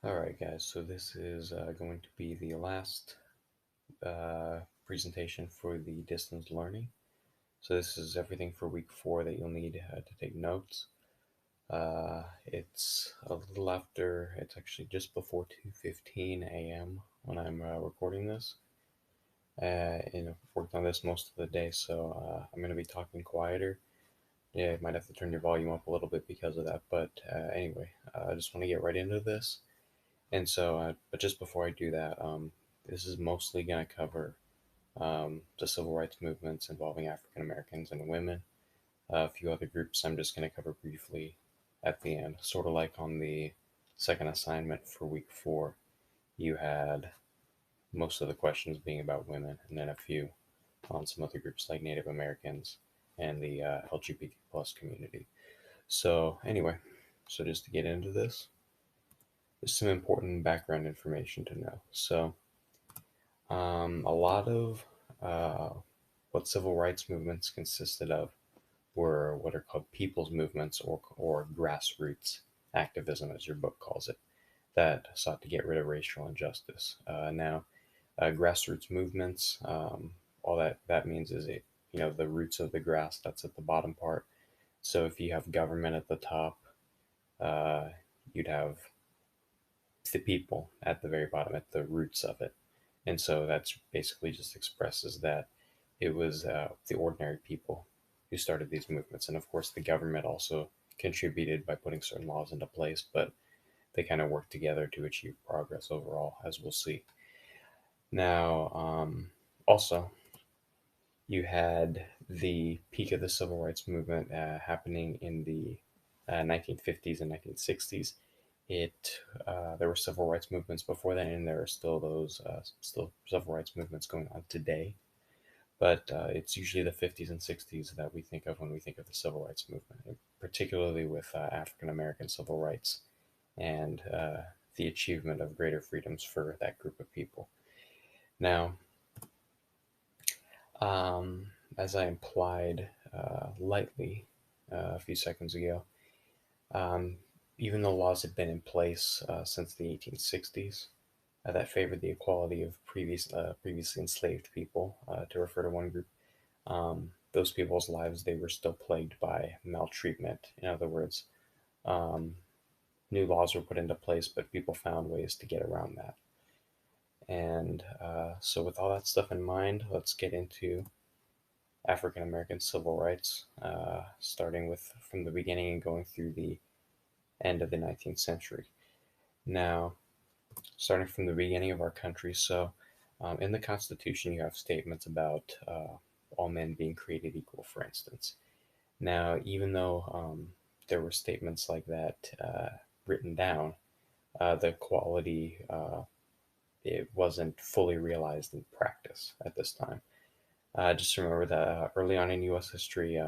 Alright guys, so this is going to be the last presentation for the distance learning. So this is everything for week 4 that you'll need to take notes. It's a little after, it's actually just before 2:15 a.m. when I'm recording this. And I've worked on this most of the day, so I'm going to be talking quieter. Yeah, you might have to turn your volume up a little bit because of that, but anyway, I just want to get right into this. And so, but just before I do that, this is mostly going to cover the civil rights movements involving African Americans and women. A few other groups I'm just going to cover briefly at the end, sort of like on the second assignment for week 4. You had most of the questions being about women, and then a few on some other groups like Native Americans and the LGBT plus community. So anyway, so just to get into this, there's some important background information to know. So a lot of uh, what civil rights movements consisted of were what are called people's movements or grassroots activism, as your book calls it, that sought to get rid of racial injustice. Grassroots movements, all that means is the roots of the grass that's at the bottom part. So if you have government at the top, uh, you'd have the people at the very bottom, at the roots of it. And so that's basically just expresses that it was the ordinary people who started these movements. And of course, the government also contributed by putting certain laws into place, but they kind of worked together to achieve progress overall, as we'll see. Now, also, you had the peak of the civil rights movement happening in the 1950s and 1960s. There were civil rights movements before then, and there are still civil rights movements going on today. But it's usually the 50s and 60s that we think of when we think of the civil rights movement, particularly with African American civil rights and the achievement of greater freedoms for that group of people. Now, um, as I implied lightly a few seconds ago, um, even though laws had been in place since the 1860s that favored the equality of previously enslaved people, to refer to one group, those people's lives, they were still plagued by maltreatment. In other words, um, new laws were put into place, but people found ways to get around that. And so, with all that stuff in mind, let's get into African American civil rights, starting with from the beginning and going through the end of the 19th century. Now, starting from the beginning of our country, so in the Constitution, you have statements about all men being created equal, for instance. Now, even though there were statements like that written down, the quality it wasn't fully realized in practice at this time. Just remember that early on in U.S. history,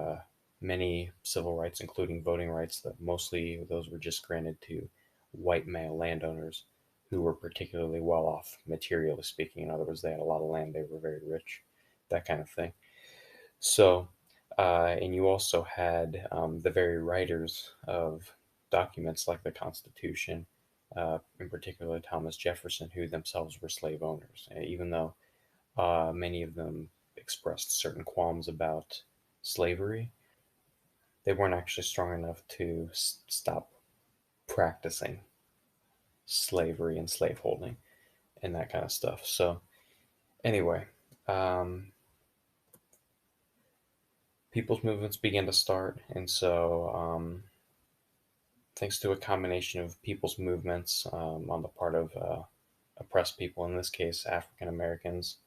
many civil rights, including voting rights, that mostly those were just granted to white male landowners who were particularly well off, materially speaking. In other words, they had a lot of land, they were very rich, that kind of thing. So, and you also had the very writers of documents like the Constitution, in particular Thomas Jefferson, who themselves were slave owners, even though many of them expressed certain qualms about slavery. They weren't actually strong enough to stop practicing slavery and slaveholding and that kind of stuff. So, anyway, um, people's movements began to start, and so thanks to a combination of people's movements on the part of oppressed people, in this case African Americans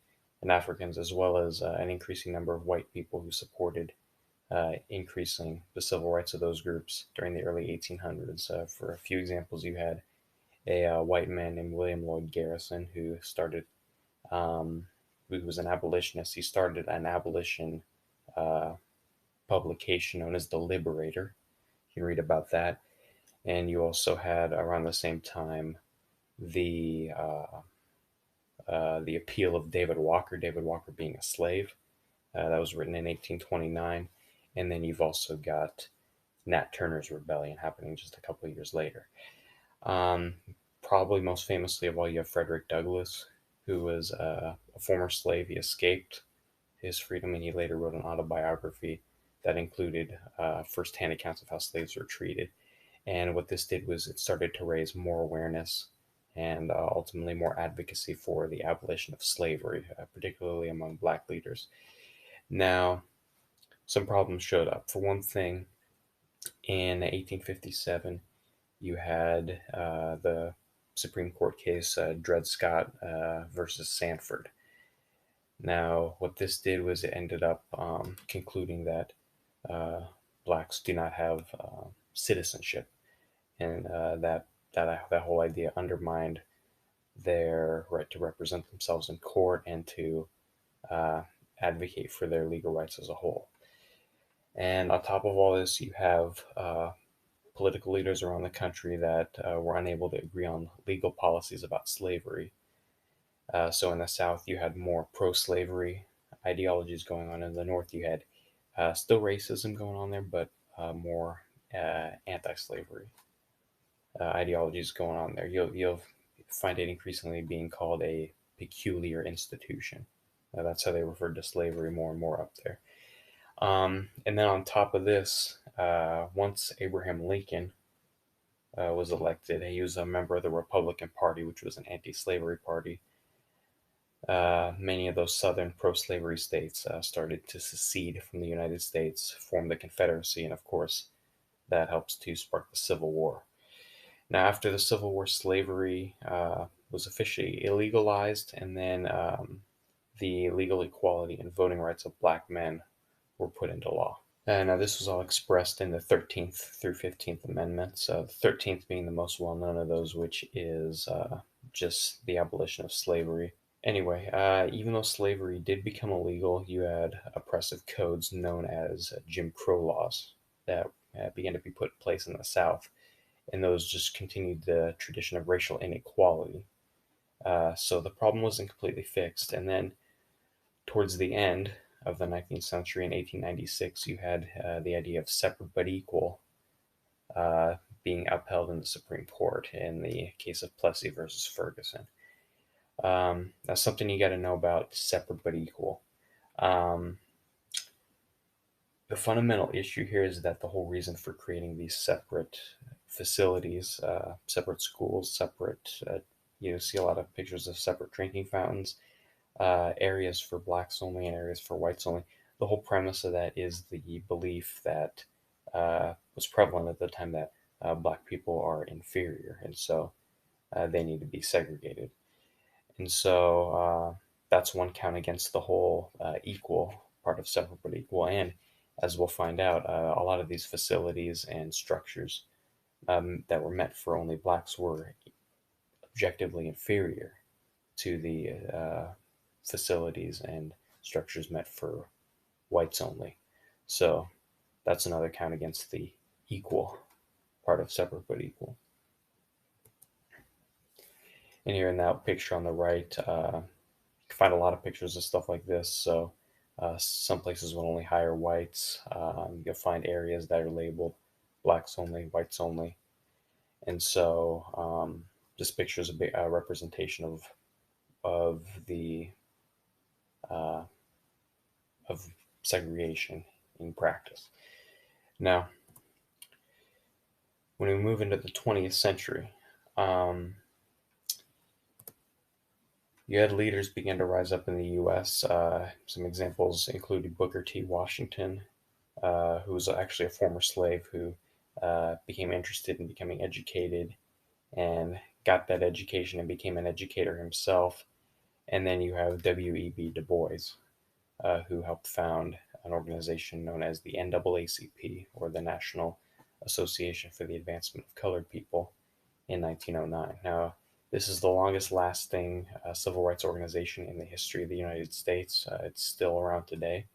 and Africans, as well as an increasing number of white people who supported increasing the civil rights of those groups during the early 1800s. For a few examples, you had a white man named William Lloyd Garrison um, who was an abolitionist. He started an abolition uh, publication known as The Liberator. You can read about that. And you also had around the same time the the appeal of David Walker. David Walker being a slave. That was written in 1829. And then you've also got Nat Turner's Rebellion happening just a couple of years later. Um, probably most famously of all, you have Frederick Douglass, who was a former slave. He escaped his freedom, and he later wrote an autobiography that included firsthand accounts of how slaves were treated. And what this did was it started to raise more awareness and ultimately more advocacy for the abolition of slavery, particularly among black leaders. Now, some problems showed up. For one thing, in 1857, you had the Supreme Court case Dred Scott versus Sanford. Now, what this did was it ended up concluding that uh, blacks do not have citizenship, and that whole idea undermined their right to represent themselves in court and to uh, advocate for their legal rights as a whole. And on top of all this, you have political leaders around the country that were unable to agree on legal policies about slavery. So in the South, you had more pro-slavery ideologies going on. In the North, you had still racism going on there, but more anti-slavery ideologies going on there. You'll find it increasingly being called a peculiar institution. That's how they referred to slavery more and more up there. And then on top of this, once Abraham Lincoln was elected, he was a member of the Republican Party, which was an anti-slavery party. Many of those southern pro-slavery states started to secede from the United States, form the Confederacy, and of course, that helps to spark the Civil War. Now, after the Civil War, slavery was officially illegalized, and then the legal equality and voting rights of black men were put into law. And this was all expressed in the 13th through 15th Amendments, the 13th being the most well known of those, which is just the abolition of slavery. Anyway, even though slavery did become illegal, you had oppressive codes known as Jim Crow laws that began to be put in place in the South, and those just continued the tradition of racial inequality. So the problem wasn't completely fixed, and then towards the end of the 19th century, in 1896, you had the idea of separate but equal being upheld in the Supreme Court in the case of Plessy versus Ferguson. That's something you got to know about separate but equal. Um, the fundamental issue here is that the whole reason for creating these separate facilities, separate schools, separate, you see a lot of pictures of separate drinking fountains, areas for blacks only and areas for whites only. The whole premise of that is the belief that was prevalent at the time that black people are inferior, and so they need to be segregated. And so that's one count against the whole equal part of separate but equal. And as we'll find out, a lot of these facilities and structures that were meant for only blacks were objectively inferior to the facilities and structures meant for whites only. So that's another count against the equal part of separate but equal. And here in that picture on the right, you can find a lot of pictures of stuff like this. So some places will only hire whites. You'll find areas that are labeled blacks only, whites only. And so this picture is a representation of the uh, of segregation in practice. Now, when we move into the 20th century, you had leaders begin to rise up in the U.S. Some examples included Booker T. Washington, who was actually a former slave who became interested in becoming educated and got that education and became an educator himself. And then you have W.E.B. Du Bois, who helped found an organization known as the NAACP, or the National Association for the Advancement of Colored People, in 1909. Now, this is the longest lasting civil rights organization in the history of the United States. It's still around today.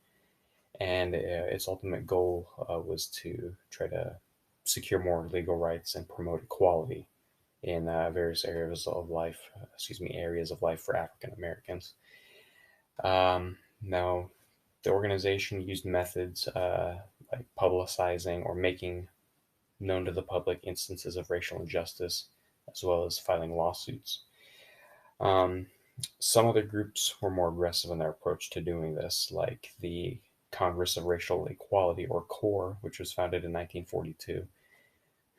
And its ultimate goal was to try to secure more legal rights and promote equality in various areas of life for African Americans. Now, the organization used methods like publicizing or making known to the public instances of racial injustice, as well as filing lawsuits. Um, some other groups were more aggressive in their approach to doing this, like the Congress of Racial Equality, or CORE, which was founded in 1942,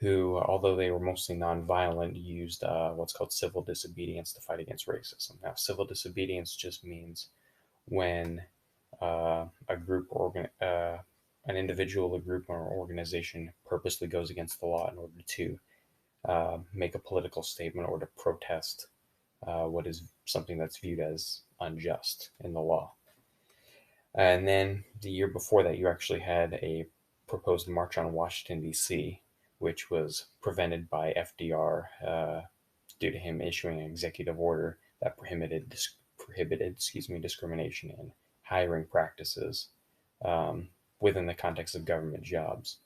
who, although they were mostly nonviolent, used what's called civil disobedience to fight against racism. Now, civil disobedience just means when a group or an individual, a group, or organization purposely goes against the law in order to make a political statement or to protest what is something that's viewed as unjust in the law. And then the year before that, you actually had a proposed march on Washington, D.C., which was prevented by FDR due to him issuing an executive order that prohibited discrimination in hiring practices um, within the context of government jobs,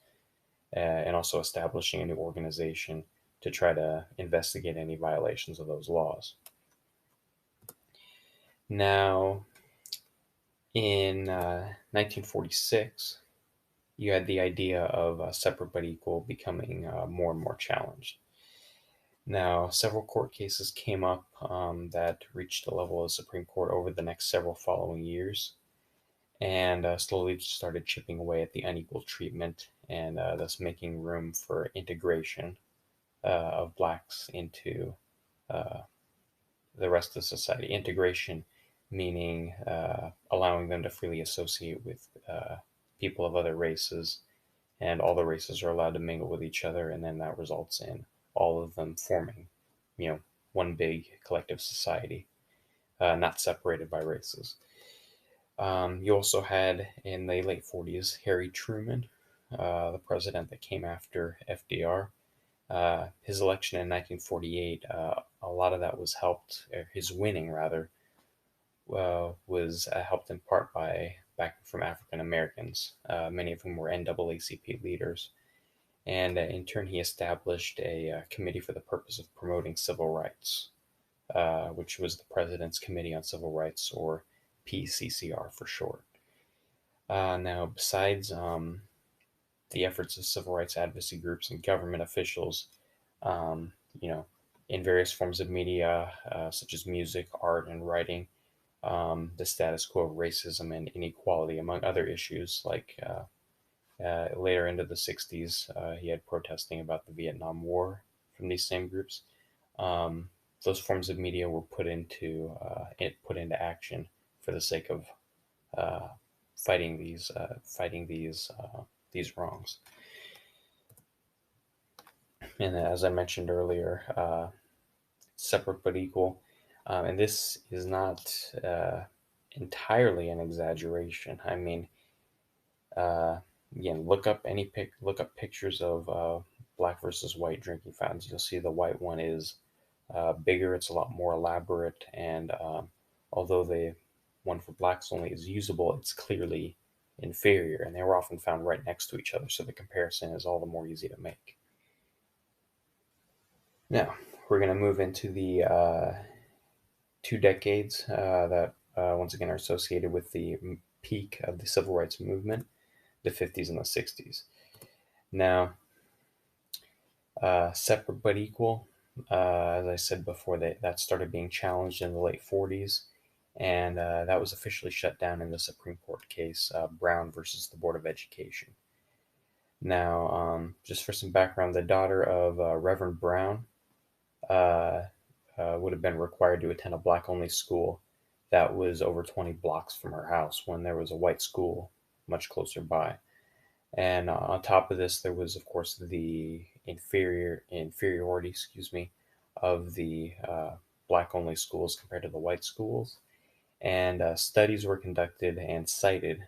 and also establishing a new organization to try to investigate any violations of those laws. Now, in 1946, you had the idea of separate but equal becoming more and more challenged. Now, several court cases came up that reached the level of the Supreme Court over the next several following years, and slowly started chipping away at the unequal treatment and thus making room for integration of blacks into uh, the rest of society. Integration meaning allowing them to freely associate with people of other races, and all the races are allowed to mingle with each other, and then that results in all of them forming, one big collective society, not separated by races. You also had in the late 40s Harry Truman, the president that came after FDR. His election in 1948, a lot of that was helped, his winning rather, was helped in part by backing from African Americans, many of whom were NAACP leaders. And in turn, he established a committee for the purpose of promoting civil rights, which was the President's Committee on Civil Rights, or PCCR for short. Now, besides the efforts of civil rights advocacy groups and government officials, um, you know, in various forms of media, such as music, art, and writing, the status quo of racism and inequality, among other issues. Like later into the 60s, he had protesting about the Vietnam War from these same groups. Um, those forms of media were put into action for the sake of uh, fighting these wrongs. And as I mentioned earlier, separate but equal. And this is not entirely an exaggeration. I mean, uh, again, look up pictures of black versus white drinking fountains. You'll see the white one is bigger. It's a lot more elaborate, and although the one for blacks only is usable, it's clearly inferior, and they were often found right next to each other, so the comparison is all the more easy to make. Now, we're going to move into the 2 decades that once again are associated with the peak of the civil rights movement, the 50s and the 60s. Now, separate but equal, as I said before, that started being challenged in the late 40s, and that was officially shut down in the Supreme Court case, Brown versus the Board of Education. Now, just for some background, the daughter of Reverend Brown uh, would have been required to attend a black only school that was over 20 blocks from her house when there was a white school much closer by. And on top of this, there was, of course, the inferiority, of the black only schools compared to the white schools. And studies were conducted and cited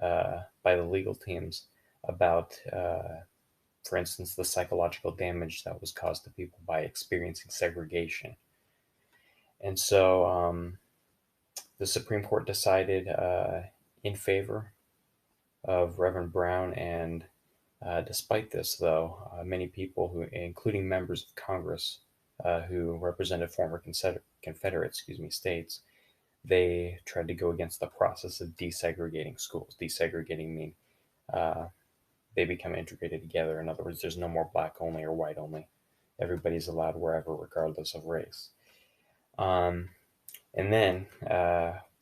by the legal teams about for instance, the psychological damage that was caused to people by experiencing segregation. And so the Supreme Court decided in favor of Reverend Brown, and despite this, though, many people, including members of Congress who represented former Confederate, states, they tried to go against the process of desegregating schools. Desegregating mean they become integrated together. In other words, there's no more black only or white only. everybody's allowed wherever, regardless of race. Um, and then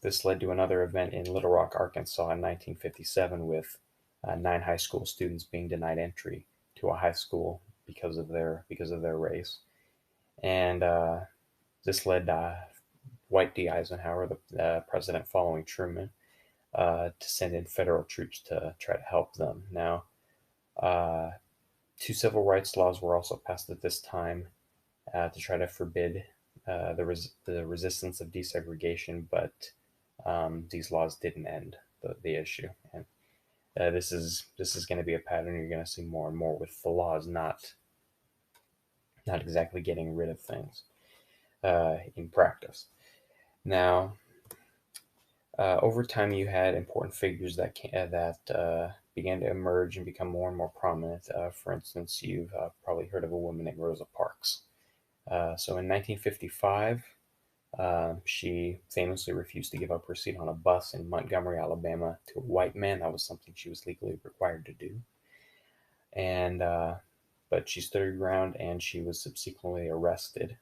this led to another event in Little Rock, Arkansas in 1957 with 9 high school students being denied entry to a high school because of their race. And this led Dwight D. Eisenhower, the president following Truman, to send in federal troops to try to help them. Now, uh, 2 civil rights laws were also passed at this time to try to forbid the resistance of desegregation, but these laws didn't end the issue. And this is going to be a pattern you're going to see more and more with the laws not exactly getting rid of things in practice. Now, over time, you had important figures that began to emerge and become more and more prominent. For instance, you've probably heard of a woman named Rosa Parks. So in 1955, she famously refused to give up her seat on a bus in Montgomery, Alabama, to a white man. That was something she was legally required to do. And but she stood her ground, and she was subsequently arrested.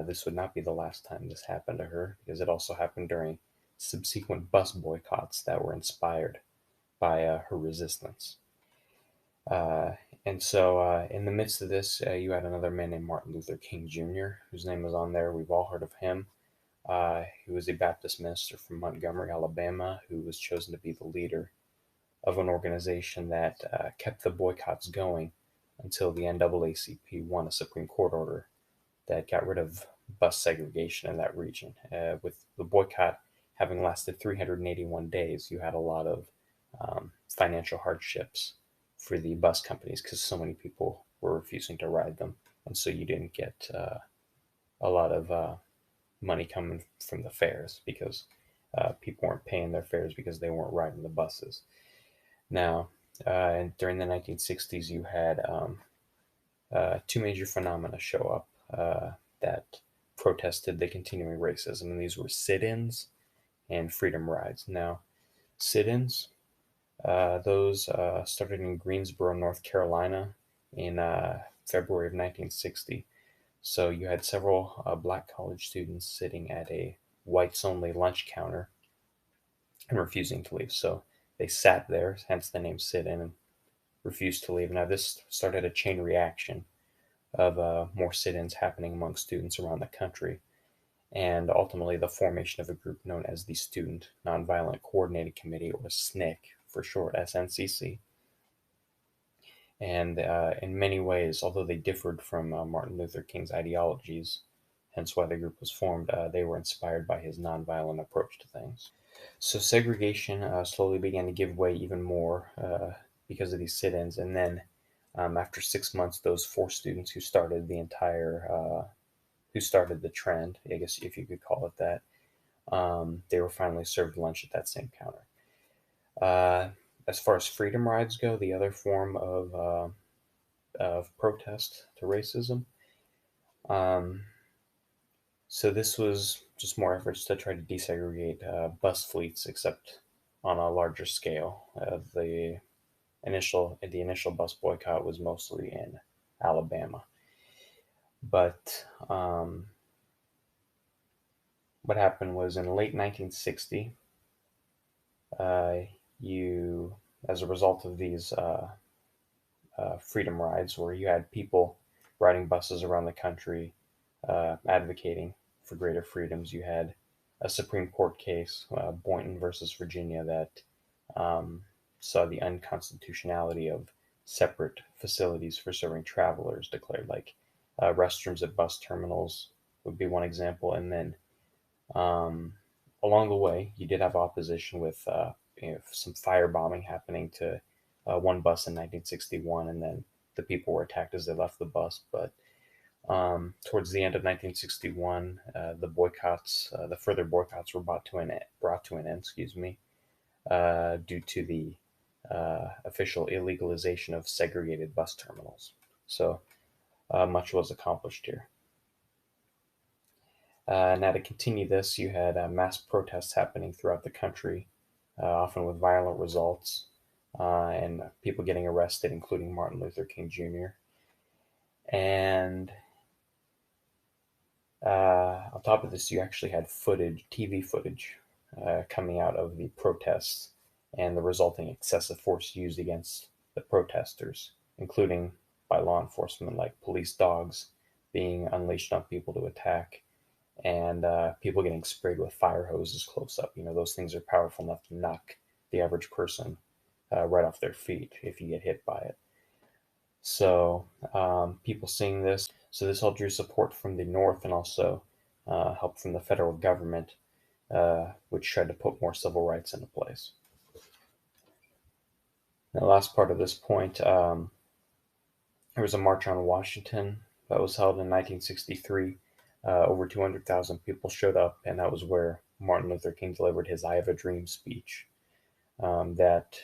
This would not be the last time this happened to her, because it also happened during subsequent bus boycotts that were inspired by her resistance. Uh, and so, in the midst of this, you had another man named Martin Luther King Jr., whose name is on there. We've all heard of him. He was a Baptist minister from Montgomery, Alabama, who was chosen to be the leader of an organization that kept the boycotts going until the NAACP won a Supreme Court order that got rid of bus segregation in that region. With the boycott having lasted 381 days, you had a lot of financial hardships for the bus companies because so many people were refusing to ride them. And so you didn't get a lot of money coming from the fares because people weren't paying their fares because they weren't riding the buses. Now, and during the 1960s, you had 2 major phenomena show up that protested the continuing racism, and these were sit-ins and freedom rides. Now, sit-ins, those started in Greensboro, North Carolina, in February of 1960. So you had several black college students sitting at a whites-only lunch counter and refusing to leave. So they sat there, hence the name sit-in, and refused to leave. Now, this started a chain reaction of more sit-ins happening among students around the country, and ultimately the formation of a group known as the Student Nonviolent Coordinating Committee, or SNCC for short, SNCC. And in many ways, although they differed from Martin Luther King's ideologies, hence why the group was formed, they were inspired by his nonviolent approach to things. So segregation slowly began to give way even more because of these sit-ins, and then after 6 months, those 4 students who started the trend, I guess if you could call it that, they were finally served lunch at that same counter. Uh, as far as freedom rides go, the other form of protest to racism, um, so this was just more efforts to try to desegregate bus fleets, except on a larger scale. The initial bus boycott was mostly in Alabama, but what happened was in late 1960, uh, you, as a result of these freedom rides, where you had people riding buses around the country advocating for greater freedoms, you had a Supreme Court case, Boynton versus Virginia, that saw the unconstitutionality of separate facilities for serving travelers declared, like restrooms at bus terminals would be one example. And then um, along the way, you did have opposition with some firebombing happening to one bus in 1961, and then the people were attacked as they left the bus. But towards the end of 1961, the further boycotts were brought to an end, due to the official illegalization of segregated bus terminals. So much was accomplished here. Now, to continue this, you had mass protests happening throughout the country, often with violent results and people getting arrested, including Martin Luther King Jr. And on top of this, you actually had TV footage, coming out of the protests and the resulting excessive force used against the protesters, including by law enforcement, like police dogs being unleashed on people to attack, and people getting sprayed with fire hoses close up. Those things are powerful enough to knock the average person right off their feet if you get hit by it. So people seeing this, so this all drew support from the North and also help from the federal government, which tried to put more civil rights into place. The last part of this point, there was a march on Washington that was held in 1963. Over 200,000 people showed up, and that was where Martin Luther King delivered his I Have a Dream speech, that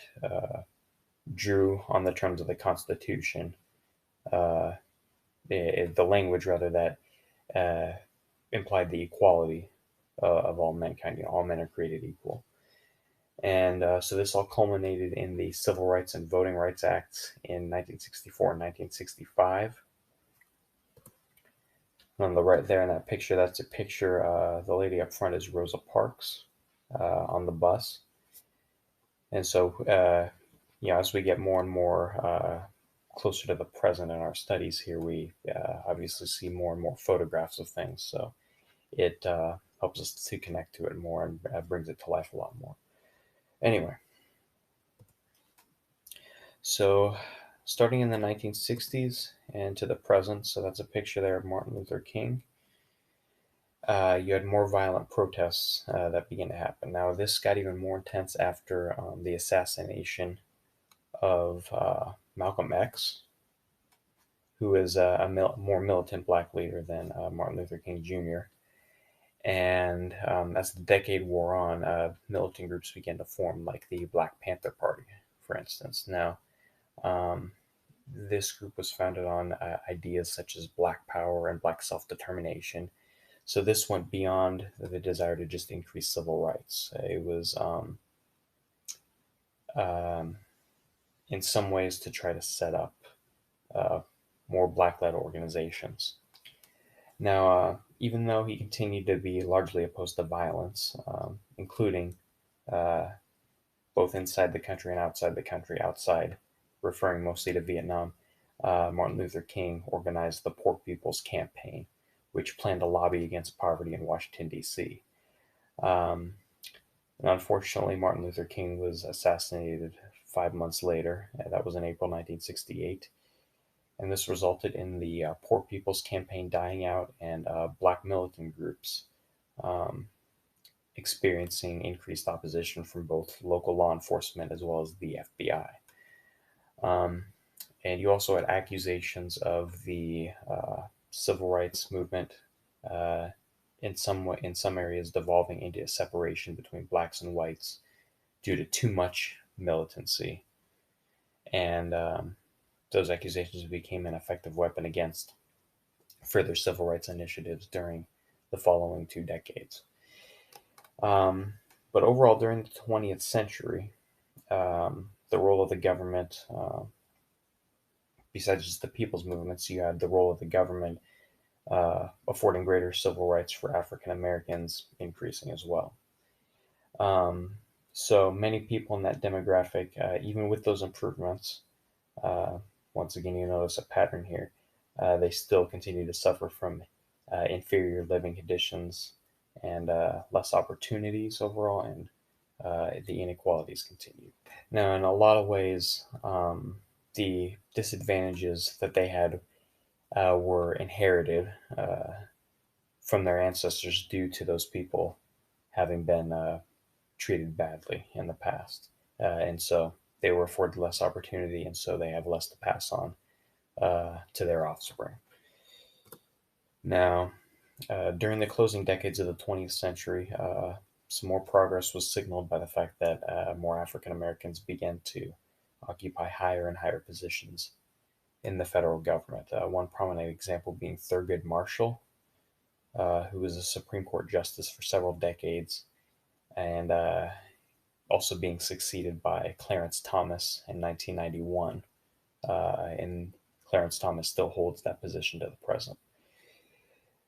drew on the terms of the Constitution, uh, the language rather, that uh, implied the equality of all mankind. All men are created equal. And so this all culminated in the Civil Rights and Voting Rights Acts in 1964 and 1965. On the right there in that picture, that's a picture. The lady up front is Rosa Parks on the bus. And so, as we get more and more closer to the present in our studies here, we obviously see more and more photographs of things. So it helps us to connect to it more and brings it to life a lot more. Anyway, so starting in the 1960s and to the present, so that's a picture there of Martin Luther King. You had more violent protests that began to happen. Now, this got even more intense after the assassination of Malcolm X, who is more militant black leader than Martin Luther King Jr. And as the decade wore on, militant groups began to form, like the Black Panther Party, for instance. Now, um, this group was founded on ideas such as black power and black self determination. So this went beyond the desire to just increase civil rights. It was, um, in some ways, to try to set up uh, more black led organizations. Now, even though he continued to be largely opposed to violence, including uh, both inside the country and outside the country, outside referring mostly to Vietnam, Martin Luther King organized the Poor People's Campaign, which planned to lobby against poverty in Washington, D.C. Um, and unfortunately, Martin Luther King was assassinated 5 months later. That was in April 1968. And this resulted in the Poor People's Campaign dying out and black militant groups um, experiencing increased opposition from both local law enforcement as well as the FBI. Um, and you also had accusations of the civil rights movement uh, in some areas devolving into a separation between blacks and whites due to too much militancy, and those accusations became an effective weapon against further civil rights initiatives during the following 2 decades. Um, but overall, during the 20th century, the role of the government, besides just the people's movements, you had the role of the government affording greater civil rights for African Americans increasing as well. Um, so many people in that demographic, even with those improvements, uh, once again, you notice a pattern here. They still continue to suffer from inferior living conditions and less opportunities overall, and the inequalities continue. Now, in a lot of ways, the disadvantages that they had were inherited from their ancestors due to those people having been treated badly in the past. And so they were afforded less opportunity, and so they have less to pass on to their offspring. Now, during the closing decades of the 20th century, some more progress was signaled by the fact that more African Americans began to occupy higher and higher positions in the federal government. One prominent example being Thurgood Marshall, who was a Supreme Court justice for several decades, and also being succeeded by Clarence Thomas in 1991. And Clarence Thomas still holds that position to the present.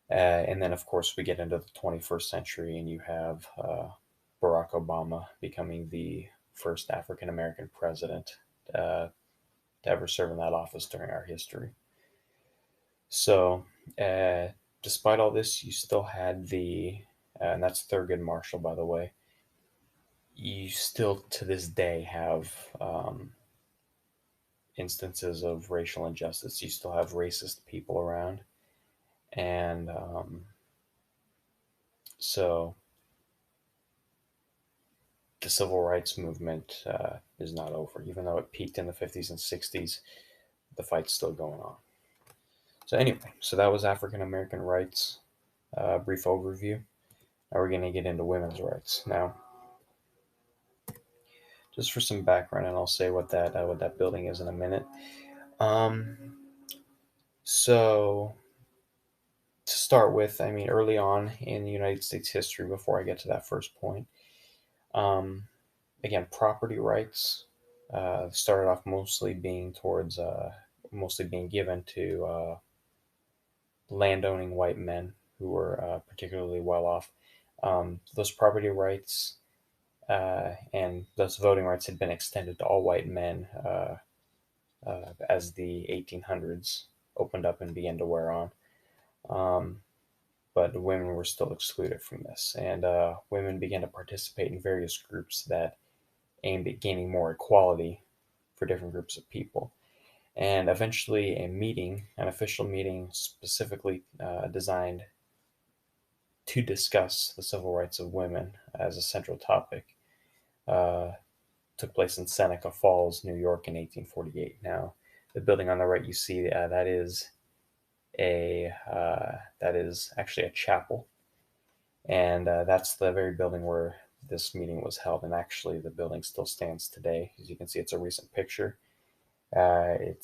And then, of course, we get into the 21st century, and you have Barack Obama becoming the first African American president to ever serve in that office during our history. So, despite all this, you still had and that's Thurgood Marshall, by the way. You still, to this day, have instances of racial injustice. You still have racist people around. And so the civil rights movement is not over. Even though it peaked in the 50s and 60s, the fight's still going on. So, anyway, so that was African American rights, brief overview. Now we're going to get into women's rights. Now, just for some background, and I'll say what that building is in a minute. Um, so to start with, I mean, early on in the United States history, before I get to that first point, again, property rights started off mostly being given to landowning white men who were particularly well off. Those property rights and those voting rights had been extended to all white men as the 1800s opened up and began to wear on. But women were still excluded from this, and women began to participate in various groups that aimed at gaining more equality for different groups of people. And eventually, an official meeting specifically designed to discuss the civil rights of women as a central topic, took place in Seneca Falls, New York in 1848. Now, the building on the right you see, that is actually a chapel, and that's the very building where this meeting was held. And actually, the building still stands today. As you can see, it's a recent picture. I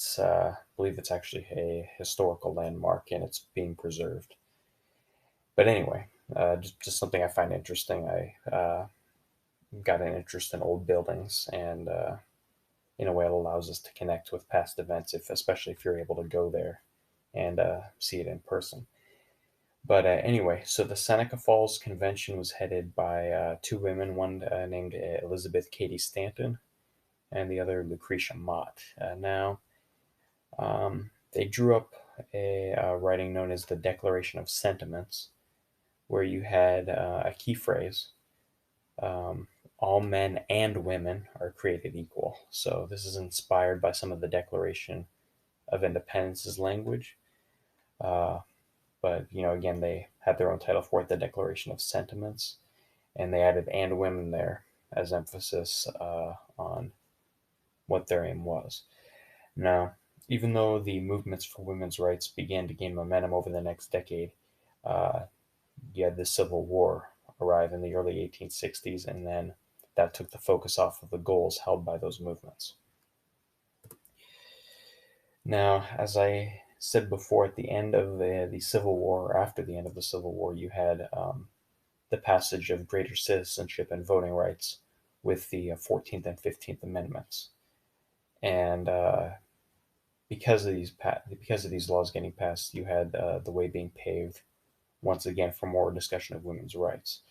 believe it's actually a historical landmark, and it's being preserved. But anyway, just something I find interesting. I got an interest in old buildings, and in a way, it allows us to connect with past events, especially if you're able to go there and see it in person. But anyway, so the Seneca Falls Convention was headed by two women, one named Elizabeth Cady Stanton and the other Lucretia Mott. Now, they drew up a writing known as the Declaration of Sentiments, where you had a key phrase, all men and women are created equal. So this is inspired by some of the Declaration of Independence's language. But, again, they had their own title for it, the Declaration of Sentiments, and they added and women there as emphasis on what their aim was. Now, even though the movements for women's rights began to gain momentum over the next decade, you had the Civil War arrive in the early 1860s, and then that took the focus off of the goals held by those movements. Now, as I said before, at the end of the Civil War, or after the end of the Civil War, you had the passage of greater citizenship and voting rights with the 14th and 15th Amendments. And because of these laws getting passed, you had the way being paved once again for more discussion of women's rights.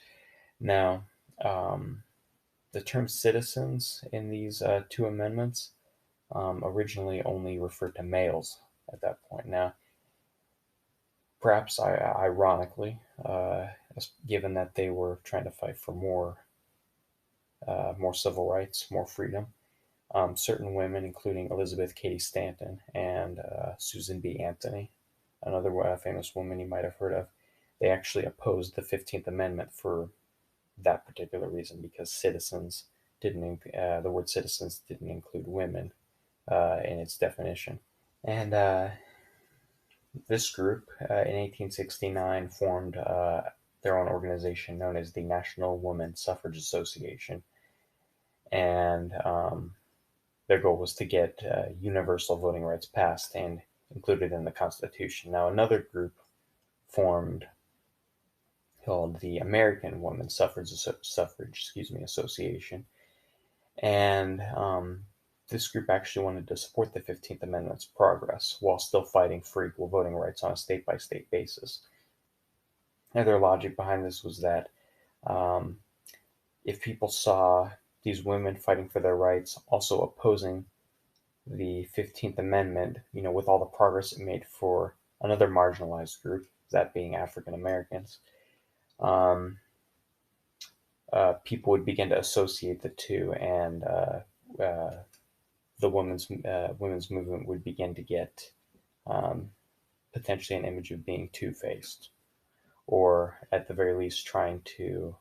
Now, the term citizens in these two amendments originally only referred to males at that point. Now, perhaps ironically, given that they were trying to fight for more civil rights, more freedom, certain women, including Elizabeth Cady Stanton and Susan B. Anthony, another famous woman you might have heard of, they actually opposed the 15th Amendment for that particular reason, because the word citizens didn't include women in its definition. And this group in 1869 formed their own organization known as the National Woman Suffrage Association. And their goal was to get universal voting rights passed and included in the Constitution. Now, another group formed called the American Woman Suffrage Association. And this group actually wanted to support the 15th Amendment's progress while still fighting for equal voting rights on a state by state basis. And their logic behind this was that um, if people saw these women fighting for their rights, also opposing the 15th Amendment, with all the progress it made for another marginalized group, that being African Americans, um, people would begin to associate the two, and uh, the women's movement would begin to get um, potentially an image of being two-faced, or at the very least trying to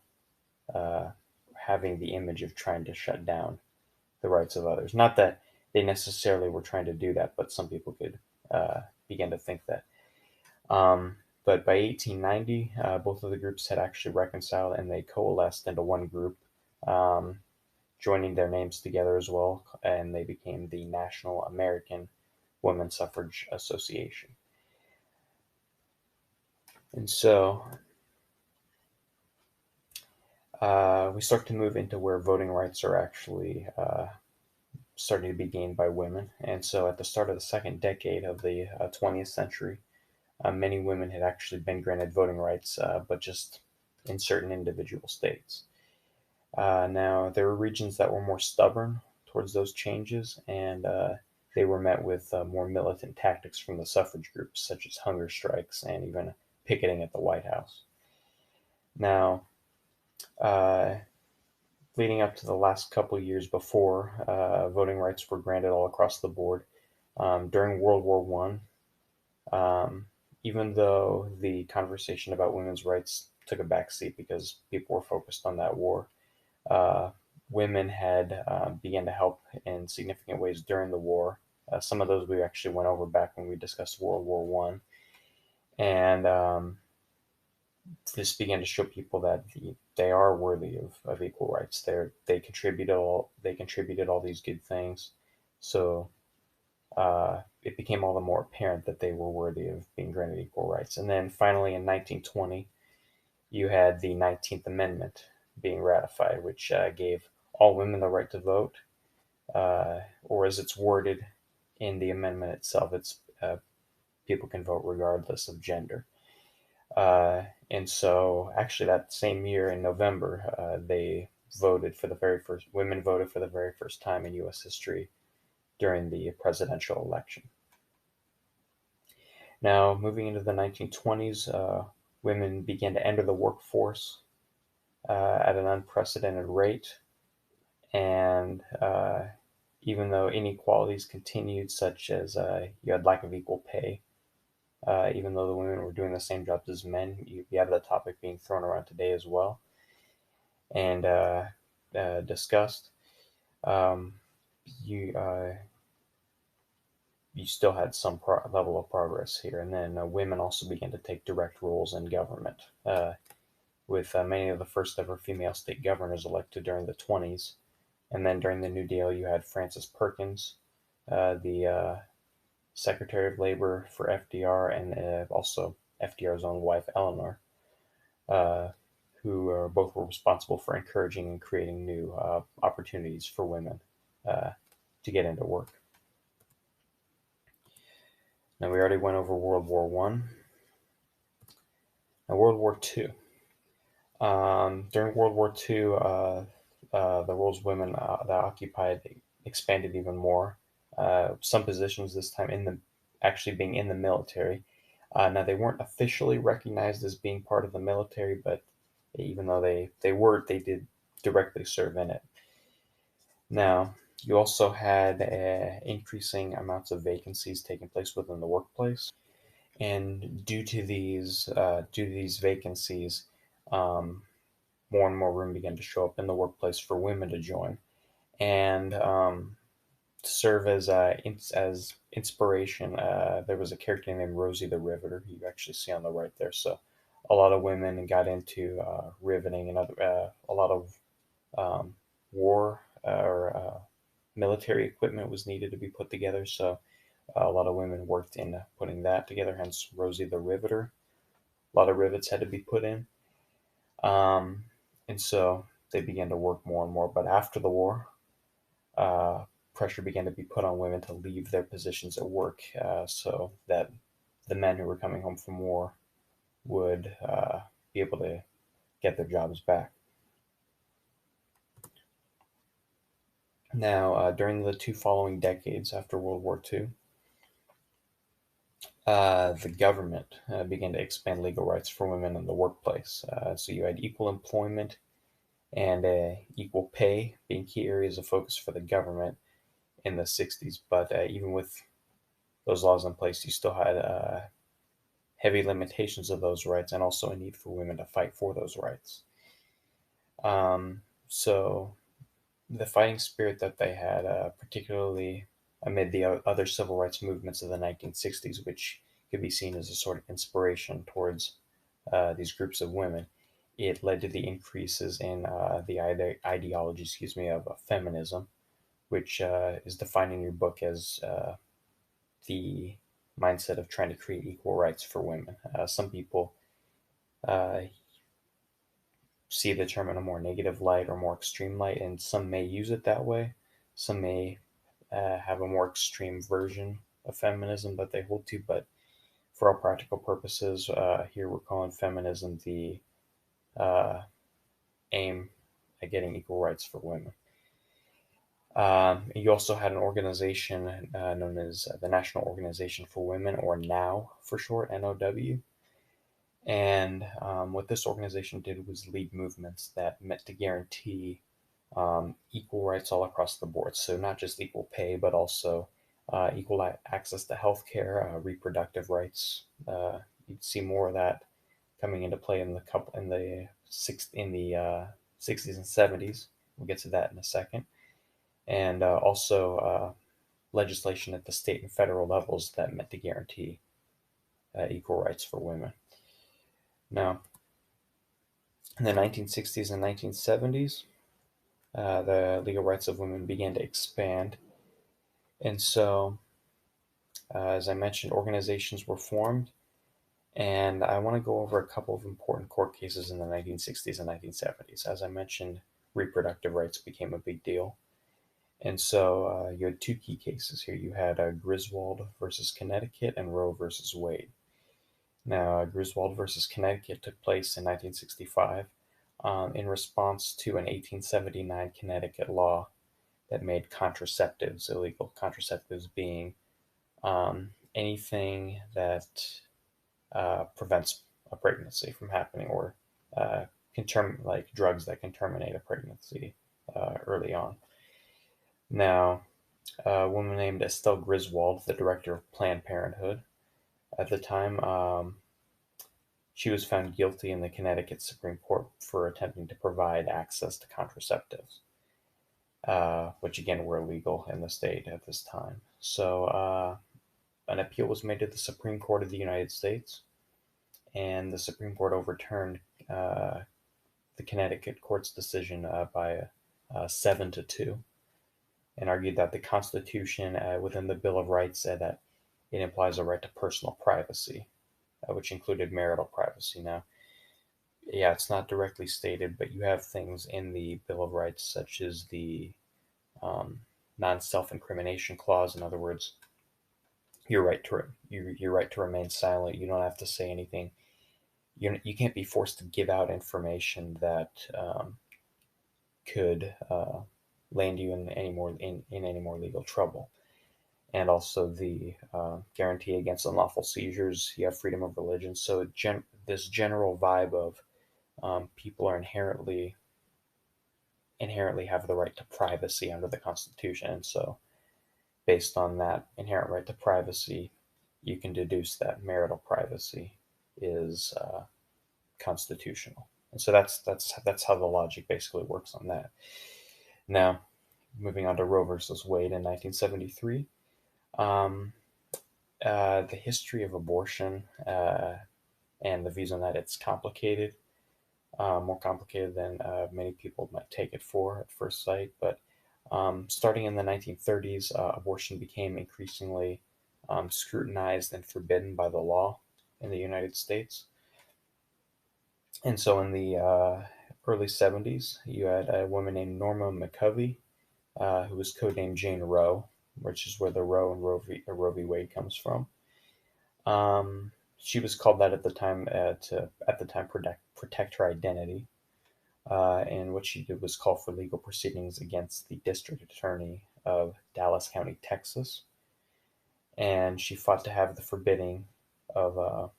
uh, having the image of trying to shut down the rights of others. Not that they necessarily were trying to do that, but some people could begin to think that. But by 1890, both of the groups had actually reconciled and they coalesced into one group, um, joining their names together as well, and they became the National American Women's Suffrage Association. And so we start to move into where voting rights are actually starting to be gained by women. And so at the start of the second decade of the 20th century, many women had actually been granted voting rights, but just in certain individual states. Now, there were regions that were more stubborn towards those changes, and they were met with more militant tactics from the suffrage groups, such as hunger strikes and even picketing at the White House. Now, uh, leading up to the last couple years before, voting rights were granted all across the board. During World War One, even though the conversation about women's rights took a backseat because people were focused on that war, uh, women had began to help in significant ways during the war. Some of those we actually went over back when we discussed World War One, and this began to show people that they are worthy of equal rights. They contributed all these good things, so it became all the more apparent that they were worthy of being granted equal rights. And then finally, in 1920, you had the 19th Amendment being ratified, which gave all women the right to vote, or as it's worded in the amendment itself, it's people can vote regardless of gender. And so, actually, that same year in November, women voted for the very first time in U.S. history during the presidential election. Now, moving into the 1920s, women began to enter the workforce at an unprecedented rate. And even though inequalities continued, such as you had lack of equal pay, even though the women were doing the same jobs as men, you have that topic being thrown around today as well and discussed. Um, you you still had some level of progress here, and then women also began to take direct roles in government, with many of the first ever female state governors elected during the 20s. And then during the New Deal, you had Frances Perkins, the Secretary of Labor for FDR, and also FDR's own wife, Eleanor, uh, who both were responsible for encouraging and creating new opportunities for women uh, to get into work. Now, we already went over World War One. Now, World War Two. During World War Two, the world's women that occupied expanded even more. Some positions this time actually being in the military. Now they weren't officially recognized as being part of the military, but even though they did directly serve in it. Now you also had increasing amounts of vacancies taking place within the workplace, and due to these vacancies, um, more and more room began to show up in the workplace for women to join. And to serve as inspiration, there was a character named Rosie the Riveter, who you actually see on the right there. So a lot of women got into riveting, and a lot of war or military equipment was needed to be put together. So a lot of women worked in putting that together, hence Rosie the Riveter. A lot of rivets had to be put in. And so they began to work more and more. But after the war, uh, pressure began to be put on women to leave their positions at work so that the men who were coming home from war would be able to get their jobs back. Now, during the two following decades after World War II, the government began to expand legal rights for women in the workplace. So you had equal employment and equal pay being key areas of focus for the government in the 60s. But even with those laws in place, you still had heavy limitations of those rights and also a need for women to fight for those rights. So the fighting spirit that they had, particularly amid the other civil rights movements of the 1960s, which could be seen as a sort of inspiration towards these groups of women, it led to the increases in the ideology, of feminism, which is defined in your book as the mindset of trying to create equal rights for women. Some people uh, see the term in a more negative light or more extreme light, and some may use it that way. Some may have a more extreme version of feminism that they hold to, but for all practical purposes, here we're calling feminism the uh, aim at getting equal rights for women. You also had an organization known as the National Organization for Women, or NOW for short, NOW. And what this organization did was lead movements that meant to guarantee equal rights all across the board. So not just equal pay, but also equal access to healthcare, reproductive rights. You'd see more of that coming into play in the 60s and 70s. We'll get to that in a second. And also legislation at the state and federal levels that meant to guarantee equal rights for women. Now, in the 1960s and 1970s, the legal rights of women began to expand. And so, as I mentioned, organizations were formed. And I want to go over a couple of important court cases in the 1960s and 1970s. As I mentioned, reproductive rights became a big deal. And so you had two key cases here. You had Griswold versus Connecticut and Roe versus Wade. Now, Griswold versus Connecticut took place in 1965 in response to an 1879 Connecticut law that made contraceptives illegal. Contraceptives being anything that prevents a pregnancy from happening, or like drugs that can terminate a pregnancy early on. Now, a woman named Estelle Griswold, the director of Planned Parenthood at the time, she was found guilty in the Connecticut Supreme Court for attempting to provide access to contraceptives, which again were illegal in the state at this time. So an appeal was made to the Supreme Court of the United States, and the Supreme Court overturned the Connecticut court's decision by 7-2, and argued that the Constitution within the Bill of Rights said that it implies a right to personal privacy, which included marital privacy. Now, yeah, it's not directly stated, but you have things in the Bill of Rights such as the non-self-incrimination clause. In other words, your right to remain silent. You don't have to say anything. You can't be forced to give out information that could land you in any more legal trouble. And also the guarantee against unlawful seizures. You have freedom of religion. So this general vibe of people are inherently have the right to privacy under the Constitution. And so based on that inherent right to privacy, you can deduce that marital privacy is constitutional. And so that's how the logic basically works on that. Now, moving on to Roe versus Wade in 1973. The history of abortion and the views on that, it's complicated, more complicated than many people might take it for at first sight. But starting in the 1930s, abortion became increasingly scrutinized and forbidden by the law in the United States. And so in the early 70s, you had a woman named Norma McCovey who was codenamed Jane Roe, which is where the Roe and Roe v. Wade comes from. She was called that at the time to protect her identity. And what she did was call for legal proceedings against the district attorney of Dallas County, Texas. And she fought to have the forbidding of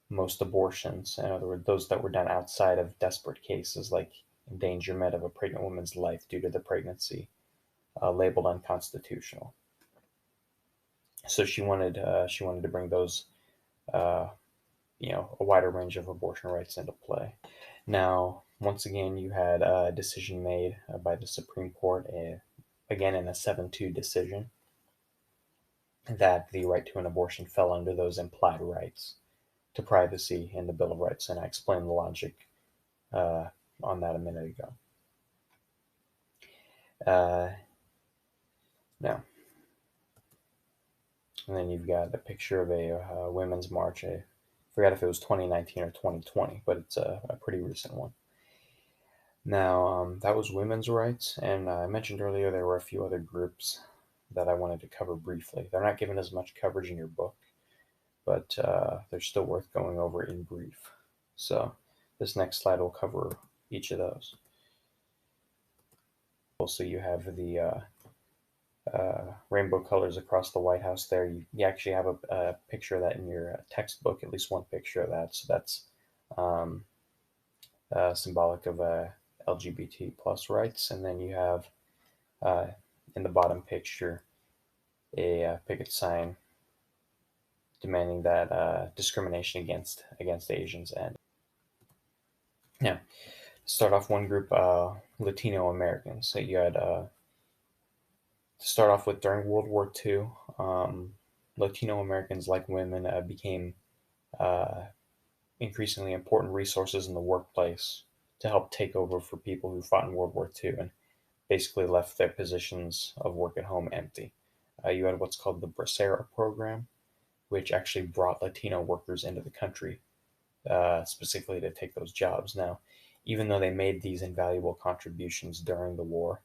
most abortions. In other words, those that were done outside of desperate cases like endangerment of a pregnant woman's life due to the pregnancy, labeled unconstitutional. So she wanted to bring those, uh, a wider range of abortion rights into play. Now, once again, you had a decision made by the Supreme Court, again in a 7-2 decision, that the right to an abortion fell under those implied rights to privacy in the Bill of Rights, and I explained the logic uh, on that a minute ago. Now, and then you've got a picture of a women's march. I forgot if it was 2019 or 2020, but it's a pretty recent one. Now, that was women's rights, and I mentioned earlier there were a few other groups that I wanted to cover briefly. They're not given as much coverage in your book, but they're still worth going over in brief. So this next slide will cover each of those. Also, you have the rainbow colors across the White House there. You actually have a picture of that in your textbook, at least one picture of that. So that's um, symbolic of LGBT plus rights. And then you have in the bottom picture a picket sign demanding that discrimination against Asians end. Now, to start off one group, Latino Americans. So you had to start off with during World War II, Latino Americans, like women, became uh, increasingly important resources in the workplace to help take over for people who fought in World War II and basically left their positions of work at home empty. You had what's called the Bracero program, which actually brought Latino workers into the country specifically to take those jobs. Now, even though they made these invaluable contributions during the war,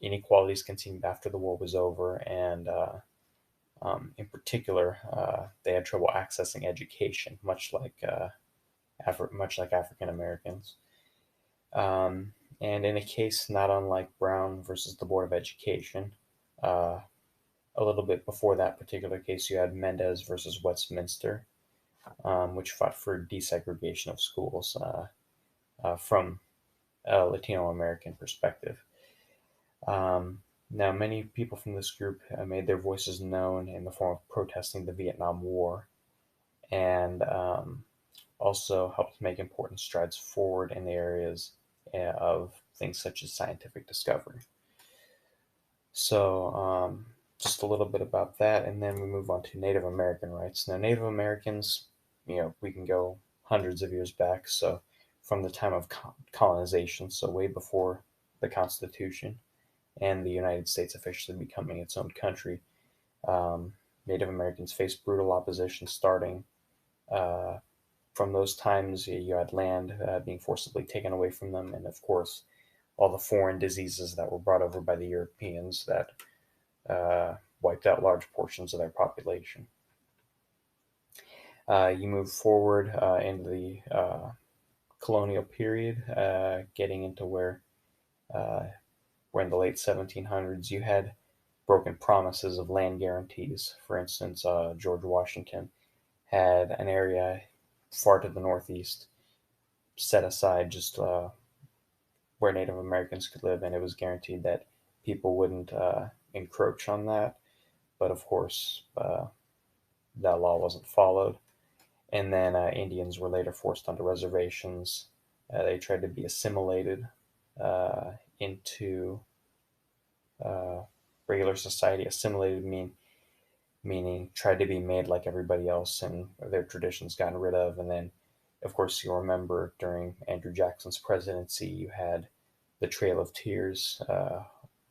inequalities continued after the war was over, and in particular, they had trouble accessing education, much like African Americans. And in a case not unlike Brown versus the Board of Education, uh, a little bit before that particular case, you had Mendez versus Westminster, which fought for desegregation of schools from a Latino American perspective. Now, many people from this group made their voices known in the form of protesting the Vietnam War, and also helped make important strides forward in the areas of things such as scientific discovery. So, just a little bit about that, and then we move on to Native American rights. Now, Native Americans, we can go hundreds of years back, so from the time of colonization, so way before the Constitution and the United States officially becoming its own country, Native Americans faced brutal opposition starting uh, from those times. You had land being forcibly taken away from them, and of course, all the foreign diseases that were brought over by the Europeans that wiped out large portions of their population. You move forward into the colonial period, getting into where in the late 1700s you had broken promises of land guarantees. For instance, George Washington had an area far to the northeast set aside just where Native Americans could live, and it was guaranteed that people wouldn't encroach on that. But of course, that law wasn't followed. And then Indians were later forced onto reservations. They tried to be assimilated into regular society. Assimilated meaning tried to be made like everybody else, and their traditions gotten rid of. And then, of course, you'll remember during Andrew Jackson's presidency, you had the Trail of Tears. A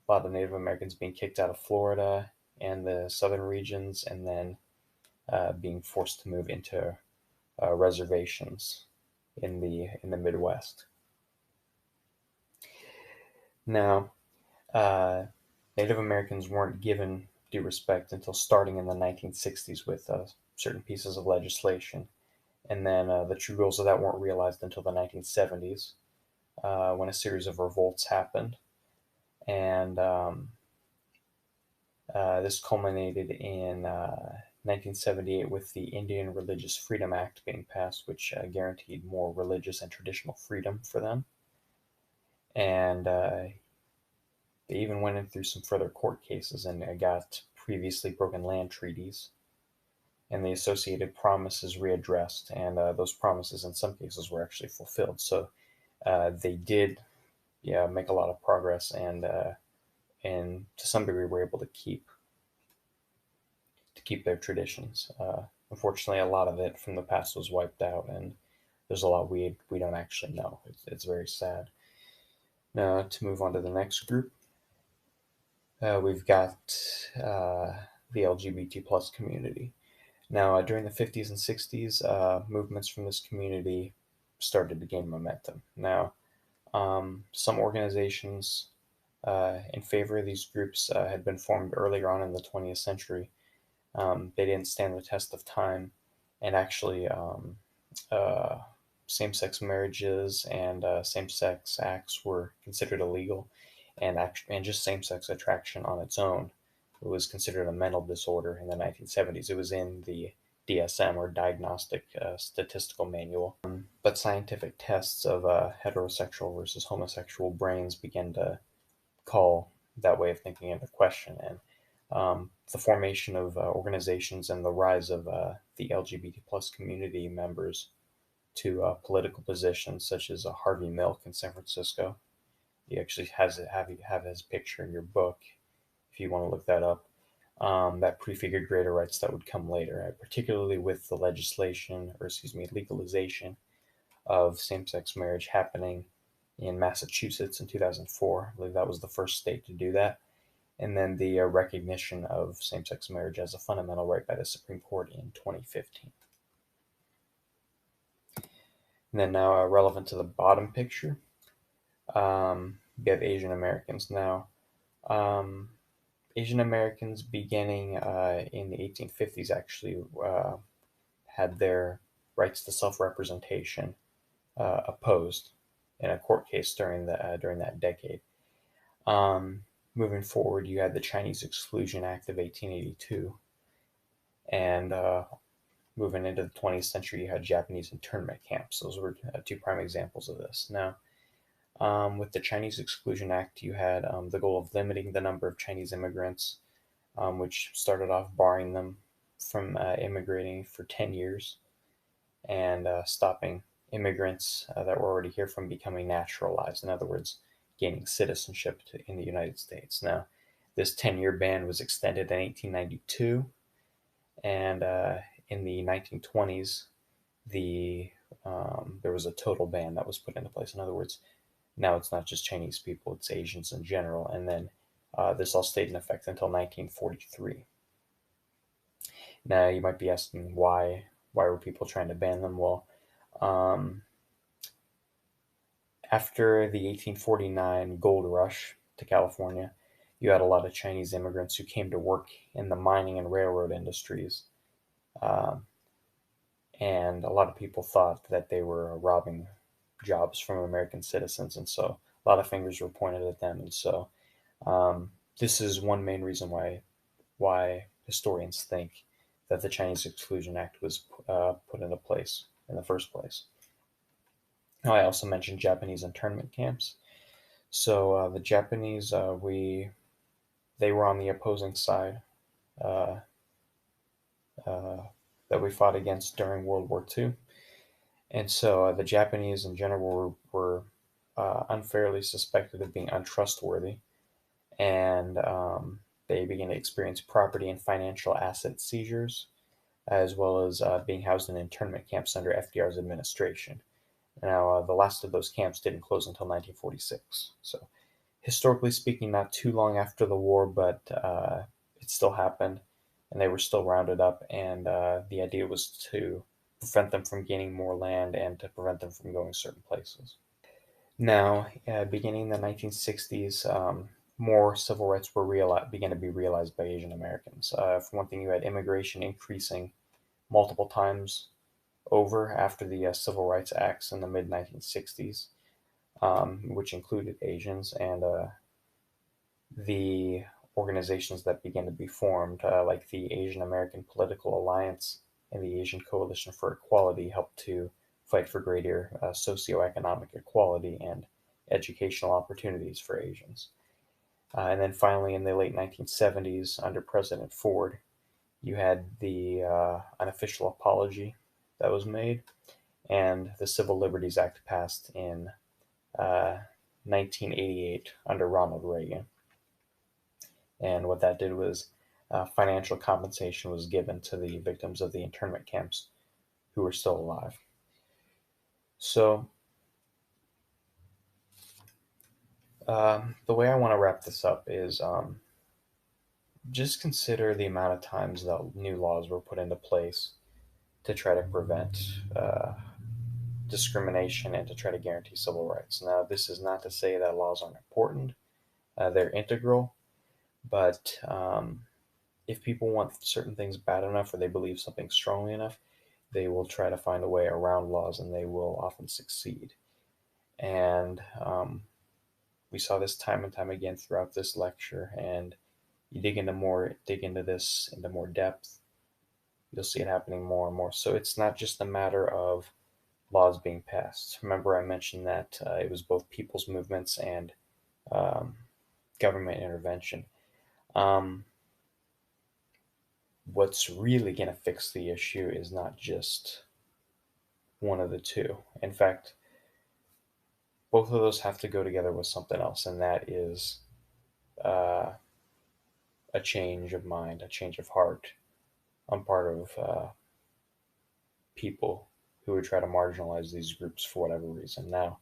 lot of Native Americans being kicked out of Florida and the southern regions, and then being forced to move into reservations in the Midwest. Now, Uh, Native Americans weren't given due respect until starting in the 1960s with certain pieces of legislation. And then the true goals of that weren't realized until the 1970s when a series of revolts happened. And this culminated in 1978 with the Indian Religious Freedom Act being passed, which guaranteed more religious and traditional freedom for them. And they even went in through some further court cases and got previously broken land treaties and the associated promises readdressed. And those promises, in some cases, were actually fulfilled. So they did, yeah, make a lot of progress, and to some degree, were able to keep their traditions. Unfortunately, a lot of it from the past was wiped out, and there's a lot we don't actually know. It's very sad. Now, to move on to the next group, we've got the LGBT plus community. Now, during the 50s and 60s, movements from this community started to gain momentum. Now, some organizations in favor of these groups had been formed earlier on in the 20th century. They didn't stand the test of time, and actually, uh, same-sex marriages and same-sex acts were considered illegal, and just same-sex attraction on its own was considered a mental disorder in the 1970s. It was in the DSM, or Diagnostic Statistical Manual. But scientific tests of heterosexual versus homosexual brains began to call that way of thinking into question. And the formation of organizations and the rise of the LGBT plus community members to political positions, such as Harvey Milk in San Francisco. He actually have his picture in your book if you want to look that up. That prefigured greater rights that would come later, particularly with the legislation, or excuse me, legalization of same-sex marriage happening in Massachusetts in 2004. I believe that was the first state to do that. And then the recognition of same-sex marriage as a fundamental right by the Supreme Court in 2015. And then now, relevant to the bottom picture, we have Asian Americans. Now, um, Asian Americans beginning in the 1850s actually had their rights to self-representation opposed in a court case during that decade. Um, Moving forward, you had the Chinese Exclusion Act of 1882, and moving into the 20th century, you had Japanese internment camps. Those were two prime examples of this. Now, with the Chinese Exclusion Act, you had the goal of limiting the number of Chinese immigrants, which started off barring them from immigrating for 10 years and stopping immigrants that were already here from becoming naturalized. In other words, gaining citizenship in the United States. Now, this 10-year ban was extended in 1892, and in the 1920s, there was a total ban that was put into place. In other words, now it's not just Chinese people, it's Asians in general. And then this all stayed in effect until 1943. Now, you might be asking why were people trying to ban them? Well, um, after the 1849 gold rush to California, you had a lot of Chinese immigrants who came to work in the mining and railroad industries. Um, and a lot of people thought that they were robbing jobs from American citizens, and so a lot of fingers were pointed at them. And so this is one main reason why historians think that the Chinese Exclusion Act was put into place in the first place. Now, I also mentioned Japanese internment camps. So the Japanese, they were on the opposing side uh, uh, that we fought against during World War II. And so the Japanese in general were unfairly suspected of being untrustworthy, and they began to experience property and financial asset seizures, as well as being housed in internment camps under FDR's administration. Now, the last of those camps didn't close until 1946. So, historically speaking, not too long after the war, but it still happened, and they were still rounded up. And the idea was to prevent them from gaining more land and to prevent them from going certain places. Now, beginning in the 1960s, more civil rights began to be realized by Asian Americans. For one thing, you had immigration increasing multiple times over after the Civil Rights Acts in the mid 1960s, which included Asians, and the organizations that began to be formed, like the Asian American Political Alliance and the Asian Coalition for Equality, helped to fight for greater socioeconomic equality and educational opportunities for Asians. And then finally, in the late 1970s, under President Ford, you had the unofficial apology that was made, and the Civil Liberties Act passed in 1988 under Ronald Reagan. And what that did was financial compensation was given to the victims of the internment camps who were still alive. So, the way I want to wrap this up is just consider the amount of times that new laws were put into place to try to prevent discrimination and to try to guarantee civil rights. Now, this is not to say that laws aren't important, they're integral, but if people want certain things bad enough or they believe something strongly enough, they will try to find a way around laws and they will often succeed. And we saw this time and time again throughout this lecture. And you dig into this into more depth, you'll see it happening more and more. So it's not just a matter of laws being passed. Remember, I mentioned that it was both people's movements and um, government intervention. Um, what's really going to fix the issue is not just one of the two. In fact, both of those have to go together with something else, and that is uh, a change of mind, a change of heart on part of people who would try to marginalize these groups for whatever reason. Now,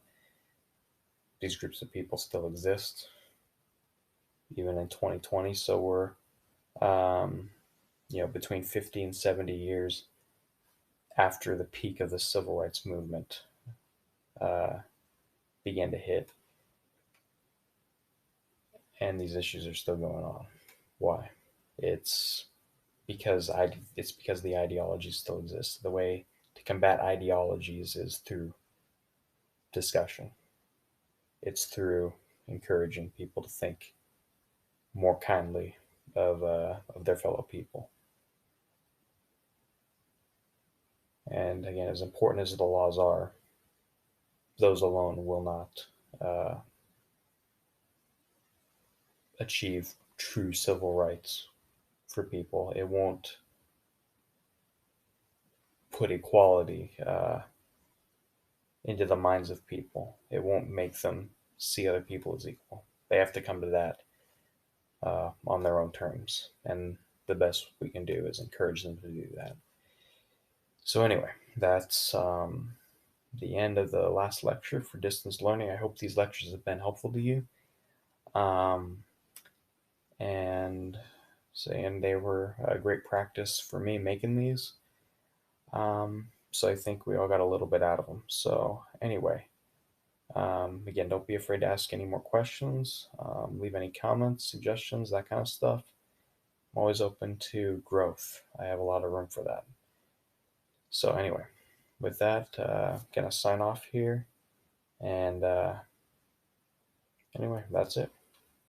these groups of people still exist, even in 2020, so we're um, between 50 and 70 years after the peak of the civil rights movement uh, began to hit, and these issues are still going on. Why? It's it's because the ideology still exists. The way to combat ideologies is through discussion. It's through encouraging people to think more kindly of their fellow people. And again, as important as the laws are, those alone will not achieve true civil rights for people. It won't put equality into the minds of people. It won't make them see other people as equal. They have to come to that on their own terms. And the best we can do is encourage them to do that. So, anyway, that's the end of the last lecture for distance learning. I hope these lectures have been helpful to you. Um, and saying they were a great practice for me making these. So I think we all got a little bit out of them. So anyway, again, don't be afraid to ask any more questions. Leave any comments, suggestions, that kind of stuff. I'm always open to growth. I have a lot of room for that. So anyway, with that, gonna sign off here. And anyway, that's it.